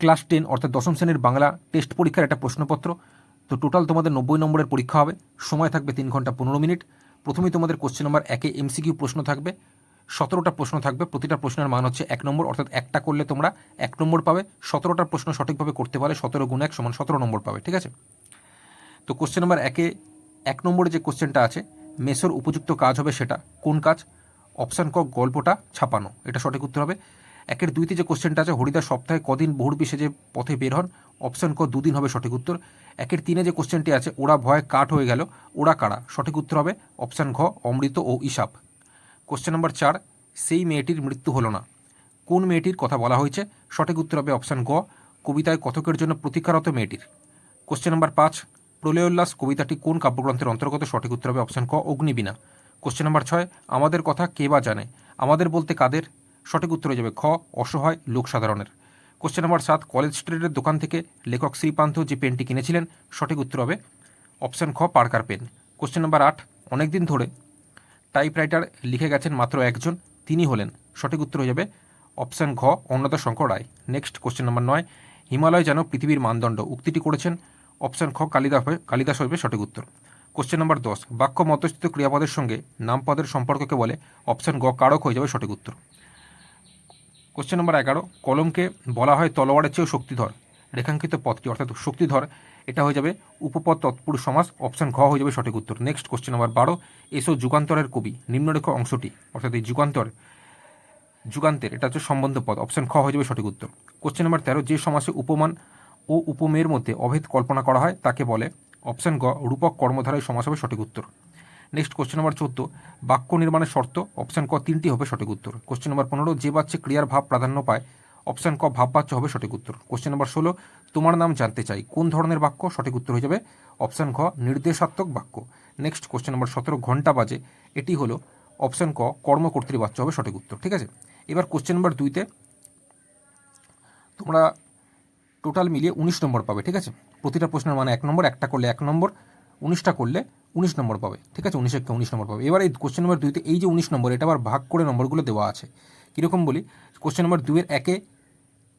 Class 10 অর্থাৎ দশম শ্রেণীর বাংলা টেস্ট পরীক্ষার একটা প্রশ্নপত্র। তো টোটাল তোমাদের 90 নম্বরের পরীক্ষা হবে, সময় থাকবে 3 ঘন্টা 15 মিনিট। প্রথমেই তোমাদের কোশ্চেন নাম্বার 1-এ এমসিকিউ প্রশ্ন থাকবে, 17টা প্রশ্ন থাকবে, প্রতিটা প্রশ্নের মান হচ্ছে 1 নম্বর, অর্থাৎ একটা করলে তোমরা 1 নম্বর পাবে। 17টা প্রশ্ন সঠিকভাবে করতে পারলে 17 গুণ 1 সমান 17 নম্বর পাবে, ঠিক আছে। তো কোশ্চেন নাম্বার 1-এ 1 নম্বরে যে কোশ্চেনটা আছে, মেসোর উপযুক্ত কাজ হবে সেটা কোন কাজ? অপশান ক গল্পটা ছাপানো, এটা সঠিক উত্তর হবে। 1-এর 2-তে যে কোশ্চেনটা আছে, হরিদা সপ্তাহে কদিন বহুরূপী সেজে পথে বের হন? অপশান ক 2 দিন হবে সঠিক উত্তর। 1-এর 3-এ যে কোশ্চেনটি আছে, ওরা ভয়ে কাঠ হয়ে গেল, ওরা কারা? সঠিক উত্তর হবে অপশান ঘ অমৃত ও ইসাপ। কোশ্চেন নাম্বার 4, সেই মেয়েটির মৃত্যু হলো না, কোন মেয়েটির কথা বলা হয়েছে? সঠিক উত্তর হবে অপশান গ কবিতায় কথকের জন্য প্রতীক্ষারত মেয়েটির। কোশ্চেন নাম্বার 5, প্রলয়োল্লাস কবিতাটি কোন কাব্যগ্রন্থের অন্তর্গত? সঠিক উত্তর হবে অপশান ক অগ্নিবীণা। কোশ্চেন নাম্বার 6, আমাদের কথা কে বা জানে? আমাদের বলতে কাদের? সঠিক উত্তর হয়ে যাবে খ অসহায় লোকসাধারণের। কোশ্চেন নাম্বার 7, কলেজ স্ট্রিটের দোকান থেকে লেখক শ্রীপান্থ যে পেনটি কিনেছিলেন? সঠিক উত্তর হবে অপশান খ পার্কার পেন। কোশ্চেন নাম্বার 8, অনেকদিন ধরে টাইপরাইটার লিখে গেছেন মাত্র একজন, তিনি হলেন? সঠিক উত্তর হয়ে যাবে অপশান ঘ অন্নদা শঙ্কর রায়। নেক্সট কোশ্চেন নাম্বার 9, হিমালয় যেন পৃথিবীর মানদণ্ড, উক্তিটি করেছেন? অপশান খ কালিদাস হবে সঠিক উত্তর। কোশ্চেন নাম্বার 10, বাক্য মধ্যস্থিত ক্রিয়াপদের সঙ্গে নামপদের সম্পর্ককে বলে? অপশান গ কারক হয়ে যাবে সঠিক উত্তর। কোশ্চেন নাম্বার 11, কলমকে বলা হয় তলোয়ারের চেয়েও শক্তিধর, রেখাঙ্কিত পদটি অর্থাৎ শক্তিধর, এটা হয়ে যাবে উপপদ তৎপুরুষ সমাস, অপশান ঘ হয়ে যাবে সঠিক উত্তর। নেক্সট কোশ্চেন নাম্বার 12, এসো যুগান্তরের কবি, নিম্নরেখ অংশটি অর্থাৎ এই যুগান্তের এটা হচ্ছে সম্বন্ধ পদ, অপশান খ হয়ে যাবে সঠিক উত্তর। কোশ্চেন নাম্বার 13, যে সমাসে উপমান ও উপমেয়ের মধ্যে অভেদ কল্পনা করা হয় তাকে বলে? অপশান গ রূপক কর্মধারয় সমাস হবে সঠিক উত্তর। নেক্সট কোশ্চেন নাম্বার 14, বাক্য নির্মাণের শর্ত, অপশান ক 3টি হবে সঠিক উত্তর। কোশ্চেন নাম্বার 15, যে বাচ্চে ক্রিয়ার ভাব প্রাধান্য পায়? অপশান ক ভাববাচ্য হবে সঠিক উত্তর। কোশ্চেন নাম্বার 16, তোমার নাম জানতে চাই, কোন ধরনের বাক্য? সঠিক উত্তর হয়ে যাবে অপশান ঘ নির্দেশাত্মক বাক্য। নেক্সট কোশ্চেন নাম্বার 17, ঘন্টা বাজে, এটি হলো? অপশান ক কর্মকর্তৃবাচ্য হবে সঠিক উত্তর, ঠিক আছে। এবার কোশ্চেন নাম্বার 2-তে তোমরা টোটাল মিলিয়ে 19 নম্বর পাবে, ঠিক আছে। প্রতিটা প্রশ্নের মানে 1 নম্বর, একটা করলে 1 নম্বর, 19টা করলে 19 নম্বর পাবে, ঠিক আছে। 19-কে 19 নম্বর পাবে। এবার এই কোশ্চেন নাম্বার 2-তে এই যে 19 নম্বর, এটা আবার ভাগ করে নম্বরগুলো দেওয়া আছে। কীরকম বলি, কোশ্চেন নাম্বার 2-এর 1-এ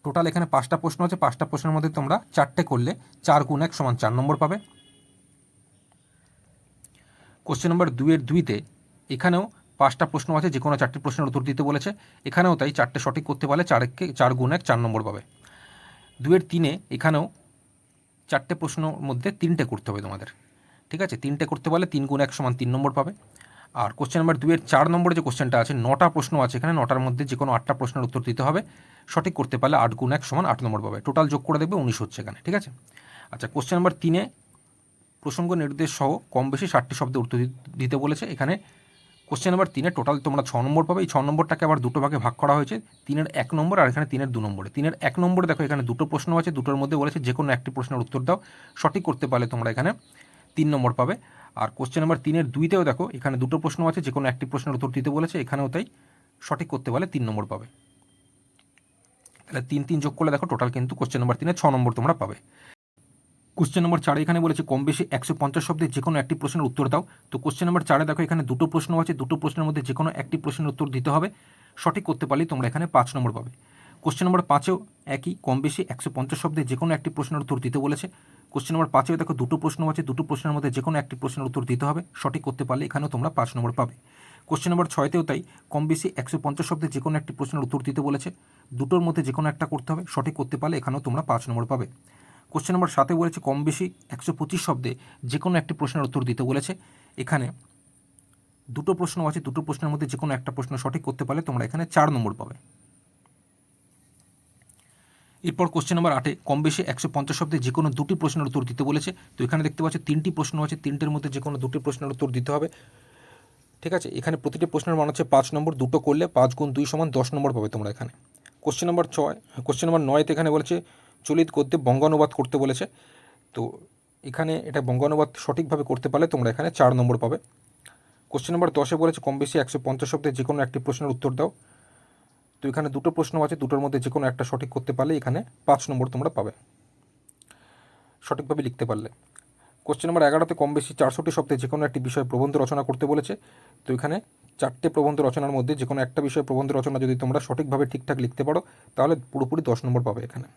টোটাল এখানে 5টা প্রশ্ন আছে, 5টা প্রশ্নের মধ্যে তোমরা 4টে করলে 4 গুণ 1 সমান 4 নম্বর পাবে। কোশ্চেন নাম্বার 2-এর 2-তে এখানেও 5টা প্রশ্ন আছে, যে কোনো 4টি প্রশ্নের উত্তর দিতে বলেছে, এখানেও তাই 4টে সঠিক করতে পারলে 4 গুণ 1 4 নম্বর পাবে। 2-এর 3-এ এখানেও 4টে প্রশ্নের মধ্যে 3টে করতে হবে তোমাদের, ঠিক আছে। 3টে করতে পারলে 3 গুণ 1 সমান 3 নম্বর পাবে। আর কোশ্চেন নাম্বার 2-এর 4 নম্বরে যে কোশ্চেনটা আছে, 9টা প্রশ্ন আছে এখানে, 9টার মধ্যে যে কোনো 8টা প্রশ্নের উত্তর দিতে হবে, সঠিক করতে পারলে 8 গুণ 1 সমান 8 নম্বর পাবে। টোটাল যোগ করে দেখবে 19 হচ্ছে এখানে, ঠিক আছে। আচ্ছা, কোশ্চেন নাম্বার 3-এ প্রসঙ্গ নির্দেশ সহ কম বেশি 60টি শব্দের উত্তর দিতে বলেছে। এখানে কোশ্চেন নাম্বার 3-এ টোটাল তোমরা 6 নম্বর পাবে। এই 6 নম্বরটাকে আবার দুটো ভাগে ভাগ করা হয়েছে, 3-এর 1 নম্বর আর এখানে 3-এর 2 নম্বরে। 3-এর 1 নম্বরে দেখো এখানে দুটো প্রশ্ন আছে, দুটোর মধ্যে বলেছে যে কোনো একটি প্রশ্নের উত্তর দাও, সঠিক করতে পারলে তোমরা এখানে 3 নম্বর পাবে। আর কোশ্চেন নাম্বার 3-এর 2-তেও দেখো এখানে দুটো প্রশ্ন আছে, যে কোনো একটি প্রশ্নের উত্তর দিতে বলেছে, এখানেও তাই, সঠিক করতে পারলে 3 নম্বর পাবে। তাহলে 3 যোগ করলে দেখো টোটাল কিন্তু কোশ্চেন নাম্বার 3-এ 6 নম্বর তোমরা পাবে। কোশ্চেন নাম্বার 4 এখানে বলেছে কম বেশি 150 শব্দে যে কোনো একটি প্রশ্নের উত্তর দাও। তো কোশ্চেন নাম্বার 4-এ দেখো এখানে দুটো প্রশ্ন আছে, দুটো প্রশ্নের মধ্যে যে কোনো একটি প্রশ্নের উত্তর দিতে হবে, সঠিক করতে পারলেই তোমরা এখানে 5 নম্বর পাবে। কোশ্চেন নাম্বার 5-এও একই, কম বেশি 150 শব্দে যে কোনো একটি প্রশ্নের উত্তর দিতে বলেছে। কোশ্চেন নাম্বার 5-এও দেখো দুটো প্রশ্ন আছে, দুটো প্রশ্নের মধ্যে যে কোনো একটি প্রশ্নের উত্তর দিতে হবে, সঠিক করতে পারলে এখানেও তোমরা 5 নম্বর পাবে। কোশ্চেন নাম্বার 6-তেও তাই, কম বেশি 150 শব্দে যে কোনো একটি প্রশ্নের উত্তর দিতে বলেছে, দুটোর মধ্যে যে কোনো একটা করতে হবে, সঠিক করতে পারলে এখানেও তোমরা 5 নম্বর পাবে। কোশ্চেন নাম্বার 7-এ বলেছে কম বেশি 125 শব্দে যে কোনো একটি প্রশ্নের উত্তর দিতে বলেছে, এখানে দুটো প্রশ্ন আছে, দুটো প্রশ্নের মধ্যে যে কোনো একটা প্রশ্ন সঠিক করতে পারলে তোমরা এখানে 4 নম্বর পাবে। এরপর কোশ্চেন নাম্বার 8-এ কম বেশি 150 শব্দে যে কোনো দুটি প্রশ্নের উত্তর দিতে বলেছে। তো এখানে দেখতে পাচ্ছ 3টি প্রশ্ন আছে, 3টের মধ্যে যে কোনো দুটি প্রশ্নের উত্তর দিতে হবে, ঠিক আছে। এখানে প্রতিটি প্রশ্নের মান হচ্ছে 5 নম্বর, দুটো করলে 5 গুণ 2 সমান 10 নম্বর পাবে তোমরা এখানে। কোশ্চেন নাম্বার 9-তে এখানে বলেছে চলিত গদ্যে বঙ্গানুবাদ করতে বলেছে। তো এখানে এটা বঙ্গানুবাদ সঠিকভাবে করতে পারলে তোমরা এখানে 4 নম্বর পাবে। কোশ্চেন নাম্বার 10-এ বলেছে কম বেশি 150 শব্দে যে কোনো একটি প্রশ্নের উত্তর দাও। তো এখানে দুটো প্রশ্ন আছে, দুটোর মধ্যে যে কোনো একটা সঠিক করতে পারলে এখানে 5 নম্বর তোমরা পাবে, সঠিকভাবে লিখতে পারলে। কোশ্চেন নাম্বার 11-তে কম বেশি 400টি শব্দে যে কোনো একটি বিষয়ে প্রবন্ধ রচনা করতে বলেছে। তো এখানে 4টে প্রবন্ধ রচনার মধ্যে যে কোনো একটা বিষয়ে প্রবন্ধ রচনা যদি তোমরা সঠিকভাবে ঠিকঠাক লিখতে পারো, তাহলে পুরোপুরি 10 নম্বর পাবে এখানে।